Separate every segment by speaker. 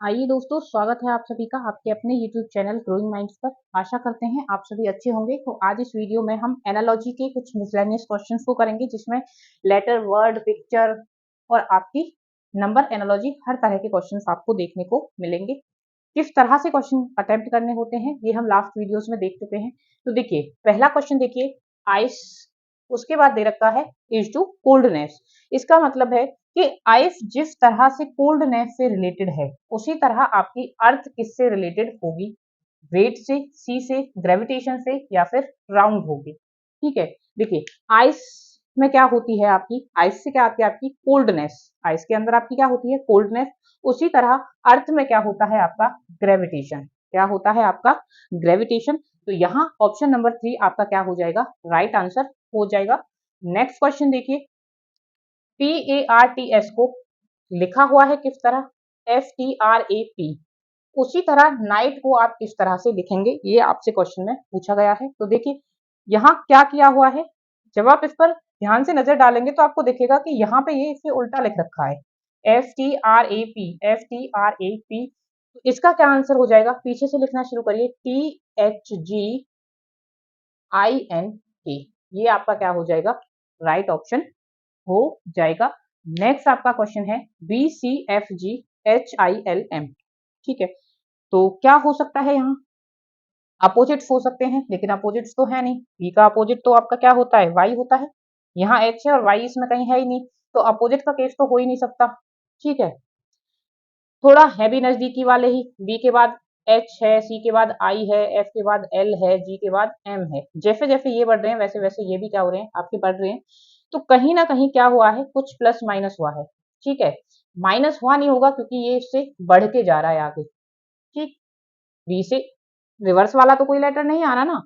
Speaker 1: आइए दोस्तों, स्वागत है आप सभी का आपके अपने YouTube चैनल ग्रोइंग माइंड्स पर। आशा करते हैं आप सभी अच्छे होंगे। तो आज इस वीडियो में हम एनालॉजी के कुछ मिसलेनियस क्वेश्चंस को करेंगे, जिसमें लेटर, वर्ड, पिक्चर और आपकी नंबर एनालॉजी हर तरह के क्वेश्चंस आपको देखने को मिलेंगे। किस तरह से क्वेश्चन अटेम्प्ट करने होते हैं ये हम लास्ट वीडियोस में देख चुके हैं। तो देखिए, पहला क्वेश्चन देखिए, आइस, उसके बाद दे रखा है इज टू कोल्डनेस। इसका मतलब है कि आइस जिस तरह से कोल्डनेस से रिलेटेड है, उसी तरह आपकी अर्थ किससे रिलेटेड होगी? वेट से, सी से, ग्रेविटेशन से, या फिर राउंड होगी। ठीक है, देखिए, आइस में क्या होती है आपकी? आइस से क्या आती है आपकी? कोल्डनेस। आइस के अंदर आपकी क्या होती है? कोल्डनेस। उसी तरह अर्थ में क्या होता है आपका? ग्रेविटेशन। क्या होता है आपका? ग्रेविटेशन। तो यहाँ ऑप्शन नंबर 3 आपका क्या हो जाएगा? राइट आंसर हो जाएगा। नेक्स्ट क्वेश्चन देखिए, PARTS को लिखा हुआ है किस तरह? FTRAP। उसी तरह नाइट को आप किस तरह से लिखेंगे, ये आपसे क्वेश्चन में पूछा गया है। तो देखिए, यहाँ क्या किया हुआ है, जब आप इस पर ध्यान से नजर डालेंगे तो आपको दिखेगा कि यहाँ पे ये इसे उल्टा लिख रखा है, FTRAP, FTRAP। तो इसका क्या आंसर हो जाएगा? पीछे से लिखना शुरू करिए, THGINK। ये आपका क्या हो जाएगा? राइट ऑप्शन हो जाएगा। नेक्स्ट आपका क्वेश्चन है BCFGHILM। ठीक है, तो क्या हो सकता है? यहाँ अपोजिट्स हो सकते हैं, लेकिन अपोजिट्स तो है नहीं। बी का अपोजिट तो आपका क्या होता है? वाई होता है। यहाँ एच है और वाई इसमें कहीं है ही नहीं, तो अपोजिट का केस तो हो ही नहीं सकता। ठीक है, थोड़ा है भी नजदीकी वाले ही। बी के बाद एच है, सी के बाद आई है, एफ के बाद एल है, जी के बाद एम है। जैसे जैसे ये बढ़ रहे हैं वैसे वैसे ये भी क्या हो रहे हैं? आपके बढ़ रहे हैं। तो कहीं ना कहीं क्या हुआ है? कुछ प्लस माइनस हुआ है। ठीक है, माइनस हुआ नहीं होगा क्योंकि ये इससे बढ़ के जा रहा है आगे। ठीक, बी से रिवर्स वाला तो कोई लेटर नहीं आ रहा ना,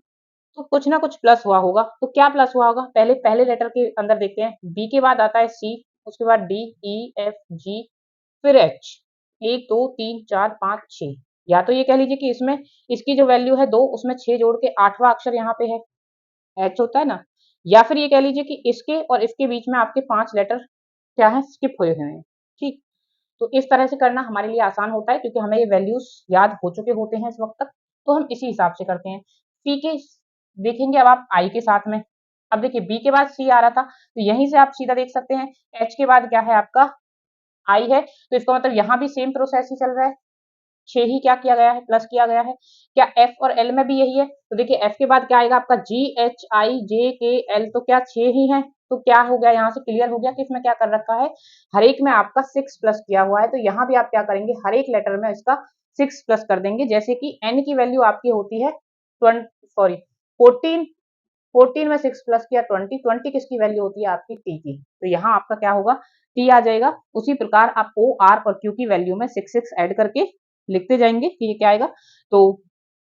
Speaker 1: तो कुछ ना कुछ प्लस हुआ होगा। तो क्या प्लस हुआ होगा? पहले पहले लेटर के अंदर देखते हैं। बी के बाद आता है सी, उसके बाद डी, ई, एफ, जी, फिर एच। 1 2 3 4 5 6। या तो ये कह लीजिए कि इसमें इसकी जो वैल्यू है 2, उसमें 6 जोड़ के 8वां अक्षर यहाँ पे है, एच होता है ना। या फिर ये कह लीजिए कि इसके और इसके बीच में आपके 5 लेटर क्या है? स्किप हुए हुए हैं। ठीक, तो इस तरह से करना हमारे लिए आसान होता है क्योंकि हमें ये वैल्यूज याद हो चुके होते हैं इस वक्त तक, तो हम इसी हिसाब से करते हैं। सी के देखेंगे अब आप आई के साथ में। अब देखिए, बी के बाद सी आ रहा था, तो यहीं से आप सीधा देख सकते हैं। एच के बाद क्या है आपका? आई है, तो इसका मतलब यहाँ भी सेम प्रोसेस ही चल रहा है। 6 ही क्या किया गया है? प्लस किया गया है। क्या एफ और एल में भी यही है? तो देखिए, एफ के बाद क्या आएगा आपका? GHIJKL। तो क्या 6 ही है? तो क्या हो गया? यहाँ से क्लियर हो गया कि इसमें क्या कर रखा है? हर एक में आपका 6 प्लस किया हुआ है। तो यहाँ भी आप क्या करेंगे? हर एक लेटर में इसका 6 प्लस कर देंगे। जैसे कि एन की वैल्यू आपकी होती है 14। 14 में 6 प्लस किया 20। 20 किसकी वैल्यू होती है? आपकी टी की। तो यहाँ आपका क्या होगा? टी आ जाएगा। उसी प्रकार आप ओ, आर और क्यू की वैल्यू में 6 6 ऐड करके लिखते जाएंगे कि ये क्या आएगा। तो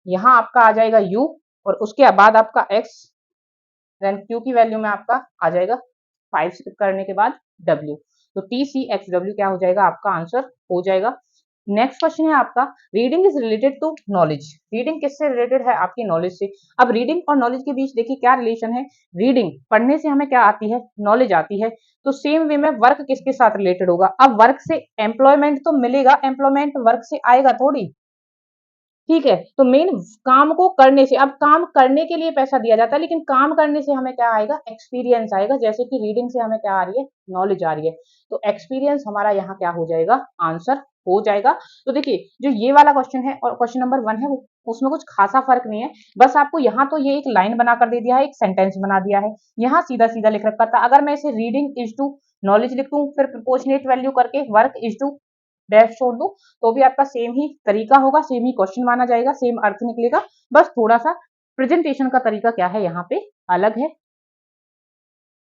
Speaker 1: यहाँ आपका आ जाएगा यू, और उसके बाद आपका एक्स, देन क्यू की वैल्यू में आपका आ जाएगा 5 स्किप करने के बाद डब्ल्यू। तो टी सी एक्स डब्ल्यू क्या हो जाएगा? आपका आंसर हो जाएगा। नेक्स्ट क्वेश्चन है आपका, reading is related to knowledge. Reading किससे रिलेटेड है? आपकी नॉलेज से। अब रीडिंग और नॉलेज के बीच देखिए क्या रिलेशन है। रीडिंग पढ़ने से हमें क्या आती है? नॉलेज आती है। तो सेम वे में वर्क किसके साथ रिलेटेड होगा? अब वर्क से एम्प्लॉयमेंट तो मिलेगा, एम्प्लॉयमेंट वर्क से आएगा थोड़ी। ठीक है, तो मेन काम को करने से, अब काम करने के लिए पैसा दिया जाता है, लेकिन काम करने से हमें क्या आएगा? एक्सपीरियंस आएगा। जैसे कि रीडिंग से हमें क्या आ रही है? नॉलेज आ रही है। तो एक्सपीरियंस हमारा यहाँ क्या हो जाएगा? आंसर हो जाएगा। तो देखिए, जो ये वाला क्वेश्चन है और क्वेश्चन नंबर 1 है, वो उसमें कुछ खासा फर्क नहीं है। बस आपको यहाँ तो ये एक लाइन बनाकर दे दिया है, एक सेंटेंस बना दिया है। यहाँ सीधा सीधा लिख रखा था। अगर मैं इसे रीडिंग इज टू नॉलेज लिख दूं, फिर प्रोपोर्शनेट वैल्यू करके वर्क इज टू डैश छोड़ दूं, तो भी आपका सेम ही तरीका होगा, सेम ही क्वेश्चन माना जाएगा, सेम अर्थ निकलेगा। बस थोड़ा सा प्रेजेंटेशन का तरीका क्या है यहाँ पे अलग है।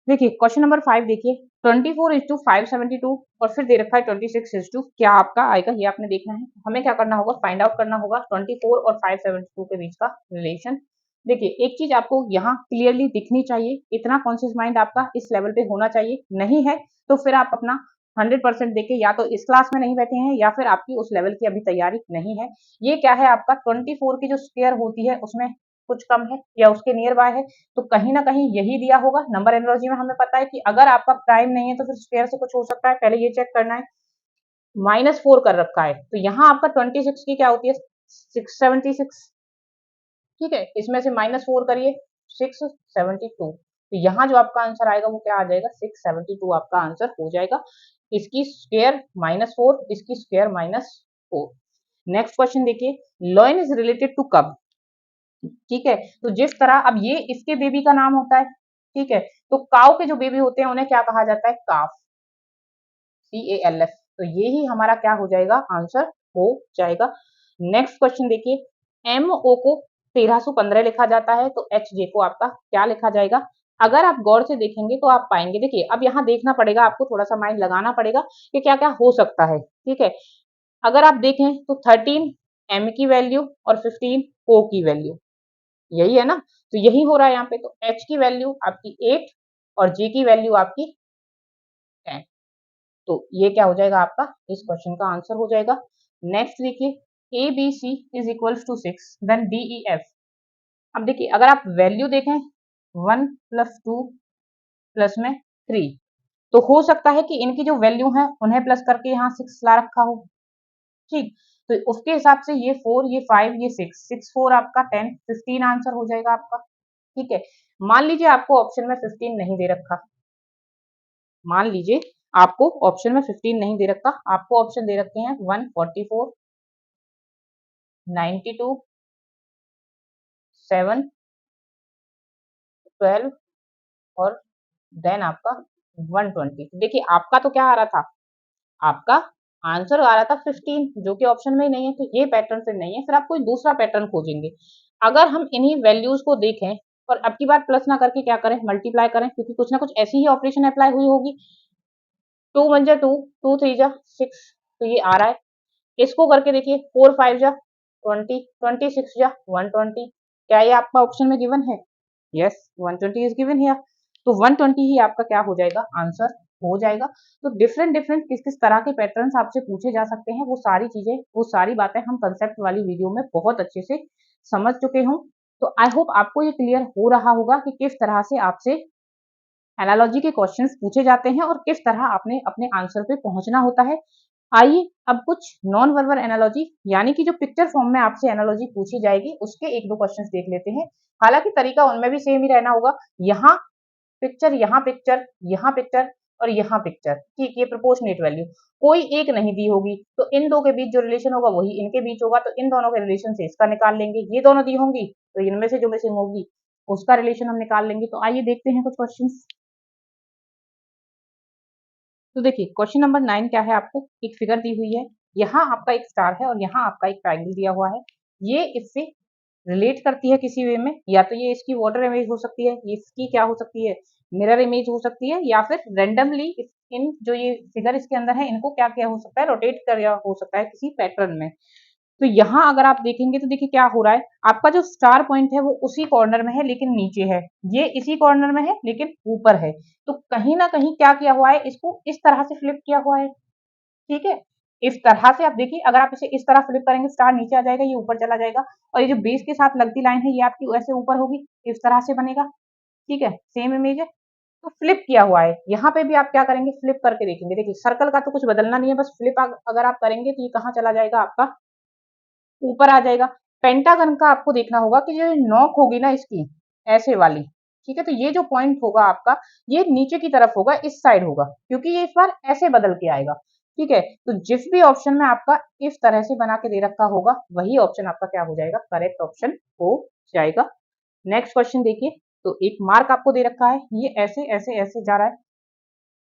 Speaker 1: देखिए, क्वेश्चन नंबर 5 देखिए, 24 इज टू 572 और फिर दे रखा है 26 इज टू, क्या आपका आएगा? ये आपने देखना है। हमें क्या करना होगा? फाइंड आउट करना होगा 24 और 572 के बीच का रिलेशन। देखिए, एक चीज आपको यहाँ क्लियरली दिखनी चाहिए, इतना कॉन्शियस माइंड आपका इस लेवल पे होना चाहिए। नहीं है तो फिर आप अपना 100% देके या तो इस क्लास में नहीं बैठे हैं, या फिर आपकी उस लेवल की अभी तैयारी नहीं है। ये क्या है आपका? 24 की जो स्क्वायर होती है उसमें कुछ कम है या उसके नियर बाय है, तो कहीं ना कहीं यही दिया होगा। नंबर एनालॉजी में हमें पता है कि अगर आपका प्राइम नहीं है तो फिर स्क्वायर से कुछ हो सकता है, पहले ये चेक करना है। -4 कर रखा है, तो यहाँ आपका 26 की क्या होती है 676, ठीक है, इसमें से -4 करिए 672, तो यहाँ जो आपका आंसर आएगा वो क्या आ जाएगा 672 आपका आंसर हो जाएगा। इसकी स्क्वायर -4, इसकी स्क्वायर -4। नेक्स्ट क्वेश्चन देखिए, लॉयन इज रिलेटेड टू कब, ठीक है, तो जिस तरह अब ये इसके बेबी का नाम होता है, ठीक है, तो काऊ के जो बेबी होते हैं उन्हें क्या कहा जाता है, काफ, CALF, तो ये ही हमारा क्या हो जाएगा आंसर हो जाएगा। नेक्स्ट क्वेश्चन देखिए, MO को 1315 लिखा जाता है, तो HJ को आपका क्या लिखा जाएगा। अगर आप गौर से देखेंगे तो आप पाएंगे, देखिए अब यहाँ देखना पड़ेगा आपको, थोड़ा सा माइंड लगाना पड़ेगा कि क्या क्या हो सकता है, ठीक है। अगर आप देखें तो 13 M की वैल्यू और 15 O की वैल्यू, यही है ना, तो यही हो रहा है यहाँ पे, तो H की वैल्यू आपकी 8 और J की वैल्यू आपकी 10, तो ये क्या हो जाएगा आपका इस क्वेश्चन का आंसर हो जाएगा। नेक्स्ट देखिए, ABC is equals to 6, then DEF। अब देखिए अगर आप वैल्यू देखें 1 + 2 प्लस में 3, तो हो सकता है कि इनकी जो वैल्यू है उन्हें प्लस करके यहाँ 6 ला रखा हो, ठीक, तो उसके हिसाब से ये 4, ये 5, ये 6, 6 4 आपका 10, 15 आंसर हो जाएगा आपका, ठीक है। मान लीजिए आपको ऑप्शन में 15 नहीं दे रखा, मान लीजिए आपको ऑप्शन में 15 नहीं दे रखा, आपको ऑप्शन दे रखे हैं 144, 92, 7, 12 और देन आपका 120। देखिए आपका तो क्या आ रहा था, आपका आंसर आ रहा था 15, जो कि ऑप्शन में ही नहीं है, तो ये पैटर्न फिर नहीं है, फिर आप कोई दूसरा पैटर्न खोजेंगे। अगर हम इन्हीं वैल्यूज को देखें और अब की बार प्लस ना करके क्या करें, मल्टीप्लाई करें, क्योंकि कुछ ना कुछ ऐसी ही ऑपरेशन अप्लाई हुई होगी। 2 1 जा 2, 2 3 जा 6, तो ये आ रहा है। इसको करके देखिए 4 5 जा 20, 26 जा 120, क्या ये आपका ऑप्शन में गिवन है, यस 120 इज गिवन हियर, तो 120 ही आपका क्या हो जाएगा आंसर हो जाएगा। तो डिफरेंट डिफरेंट किस किस तरह के पैटर्न्स आपसे पूछे जा सकते हैं, वो सारी चीजें, वो सारी बातें हम कंसेप्ट वाली वीडियो में बहुत अच्छे से समझ चुके हूँ। तो आई होप आपको ये क्लियर हो रहा होगा कि किस तरह से आपसे एनालॉजी के क्वेश्चंस पूछे जाते हैं और किस तरह आपने अपने आंसर पे पहुंचना होता है। आइए अब कुछ नॉन वर्बल एनालॉजी, यानी कि जो पिक्चर फॉर्म में आपसे एनालॉजी पूछी जाएगी उसके एक दो क्वेश्चंस देख लेते हैं। हालांकि तरीका उनमें भी सेम ही रहना होगा, यहाँ पिक्चर, यहाँ पिक्चर, यहाँ पिक्चर और यहाँ पिक्चर, ठीक, ये प्रोपोर्शनेट वैल्यू कोई एक नहीं दी होगी, तो इन दो के बीच जो रिलेशन होगा वही इनके बीच होगा, तो इन दोनों के रिलेशन से इसका निकाल लेंगे, ये दोनों दी होंगी तो इनमें से जो मिसिंग होगी उसका रिलेशन हम निकाल लेंगे। तो आइए देखते हैं कुछ क्वेश्चन। तो देखिए क्वेश्चन नंबर 9 क्या है, आपको एक फिगर दी हुई है, यहाँ आपका एक स्टार है और यहाँ आपका एक ट्रायंगल दिया हुआ है, ये इससे रिलेट करती है किसी वे में, या तो ये इसकी वाटर इमेज हो सकती है, ये इसकी क्या हो सकती है मिरर इमेज हो सकती है, या फिर रेंडमली इन जो ये फिगर इसके अंदर है इनको क्या क्या हो सकता है रोटेट कर हो सकता है किसी पैटर्न में। तो यहाँ अगर आप देखेंगे तो देखिए क्या हो रहा है, आपका जो स्टार पॉइंट है वो उसी कॉर्नर में है लेकिन नीचे है, ये इसी कॉर्नर में है लेकिन ऊपर है, तो कहीं ना कहीं क्या किया हुआ है, इसको इस तरह से फ्लिप किया हुआ है, ठीक है। इस तरह से आप देखिए, अगर आप इसे इस तरह फ्लिप करेंगे स्टार नीचे आ जाएगा, ये ऊपर चला जाएगा, और ये जो बेस के साथ लगती लाइन है ये आपकी वैसे ऊपर होगी, इस तरह से बनेगा, ठीक है, सेम इमेज है। तो फ्लिप किया हुआ है, यहाँ पे भी आप क्या करेंगे फ्लिप करके देखेंगे, देखिए सर्कल का तो कुछ बदलना नहीं है, बस फ्लिप अगर आप करेंगे तो ये कहाँ चला जाएगा आपका ऊपर आ जाएगा। पेंटागन का आपको देखना होगा कि जो नोक होगी ना इसकी ऐसे वाली, ठीक है, तो ये जो पॉइंट होगा आपका ये नीचे की तरफ होगा, इस साइड होगा, क्योंकि ये इस बार ऐसे बदल के आएगा, ठीक है। तो जिस भी ऑप्शन में आपका इस तरह से बना के दे रखा होगा वही ऑप्शन आपका क्या हो जाएगा, करेक्ट ऑप्शन हो जाएगा। नेक्स्ट क्वेश्चन देखिए, तो एक मार्क आपको दे रखा है, ये ऐसे ऐसे ऐसे जा रहा है,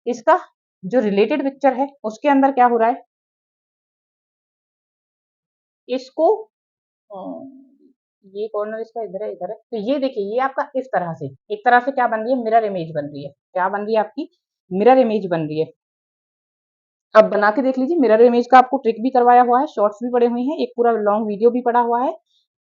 Speaker 1: इसका जो रिलेटेड पिक्चर है उसके अंदर क्या हो रहा है, इसको अ, ये कॉर्नर इसका इधर है, तो ये देखिए ये आपका इस तरह से एक तरह से क्या बन रही है, मिरर इमेज बन रही है, क्या बन रही है आपकी मिरर इमेज बन रही है। अब बना के देख लीजिए, मिरर इमेज का आपको ट्रिक भी करवाया हुआ है, शॉर्ट्स भी पड़े हुए हैं, एक पूरा लॉन्ग वीडियो भी पड़ा हुआ है।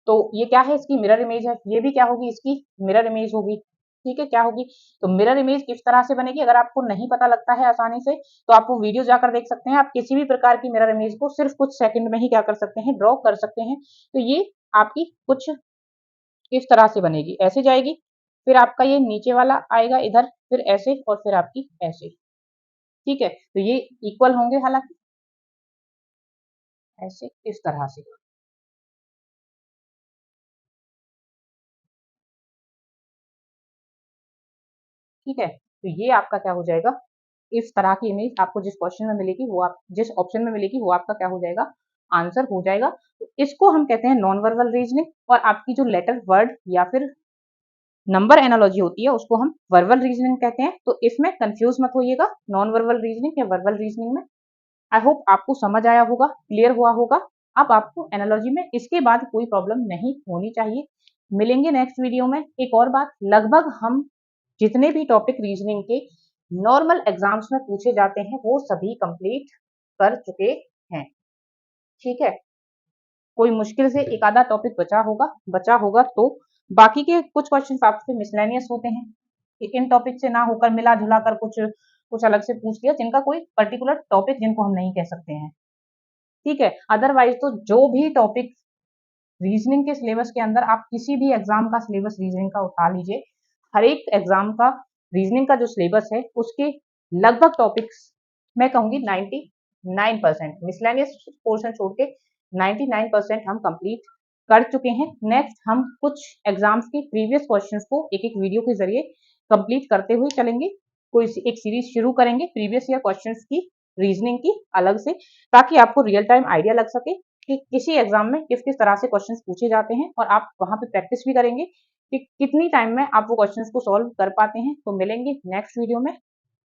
Speaker 1: तो ये क्या है, इसकी मिरर इमेज है, ये भी क्या होगी इसकी मिरर इमेज होगी, ठीक है, क्या होगी। तो मिरर इमेज किस तरह से बनेगी, अगर आपको नहीं पता लगता है आसानी से तो आप वो वीडियो जाकर देख सकते हैं, आप किसी भी प्रकार की मिरर इमेज को सिर्फ कुछ सेकंड में ही क्या कर सकते हैं, ड्रॉ कर सकते हैं। तो ये आपकी कुछ इस तरह से बनेगी, ऐसे जाएगी, फिर आपका ये नीचे वाला आएगा इधर, फिर ऐसे और फिर आपकी ऐसे, ठीक है, तो ये इक्वल होंगे हालांकि, ऐसे इस तरह से। ठीक है, तो ये आपका क्या हो जाएगा, इस तरह की इमेज आपको जिस क्वेश्चन में मिलेगी वो आप जिस ऑप्शन में मिलेगी वो आपका क्या हो जाएगा, आंसर हो जाएगा। तो इसको हम कहते हैं नॉन वर्बल रीजनिंग, और आपकी जो लेटर वर्ड या फिर नंबर एनालॉजी होती है उसको हम वर्बल रीजनिंग कहते हैं। तो इसमें कंफ्यूज मत होइएगा नॉन वर्बल रीजनिंग या वर्बल रीजनिंग में। आई होप आपको समझ आया होगा, क्लियर हुआ होगा। अब आपको एनालॉजी में इसके बाद कोई प्रॉब्लम नहीं होनी चाहिए। मिलेंगे नेक्स्ट वीडियो में। एक और बात, लगभग हम जितने भी टॉपिक रीजनिंग के नॉर्मल एग्जाम्स में पूछे जाते हैं वो सभी कंप्लीट कर चुके हैं। ठीक है, कोई मुश्किल से एक आधा टॉपिक बचा होगा तो बाकी के कुछ क्वेश्चन आपसे मिसलेनियस होते हैं कि इन टॉपिक से ना होकर मिला जुला कर कुछ कुछ अलग से पूछ लिया, जिनका कोई पर्टिकुलर टॉपिक जिनको हम नहीं कह सकते हैं। ठीक है, अदरवाइज तो जो भी टॉपिक रीजनिंग के सिलेबस के अंदर आप किसी भी एग्जाम का सिलेबस रीजनिंग का उठा लीजिए, हर एक एग्जाम का रीजनिंग का जो सिलेबस है उसके लगभग टॉपिक्स मैं कहूंगी 99% मिसलेनियस पोर्शन छोड़ के 99% हम कंप्लीट कर चुके हैं। नेक्स्ट हम कुछ एग्जाम्स के प्रीवियस क्वेश्चंस को एक एक वीडियो के जरिए कंप्लीट करते हुए चलेंगे। कोई एक सीरीज शुरू करेंगे प्रीवियस ईयर क्वेश्चंस की रीजनिंग की अलग से, ताकि आपको रियल टाइम आइडिया लग सके कि किसी एग्जाम में किस किस तरह से क्वेश्चंस पूछे जाते हैं, और आप वहां पे प्रैक्टिस भी करेंगे कि कितनी टाइम में आप वो क्वेश्चंस को सॉल्व कर पाते हैं। तो मिलेंगे नेक्स्ट वीडियो में।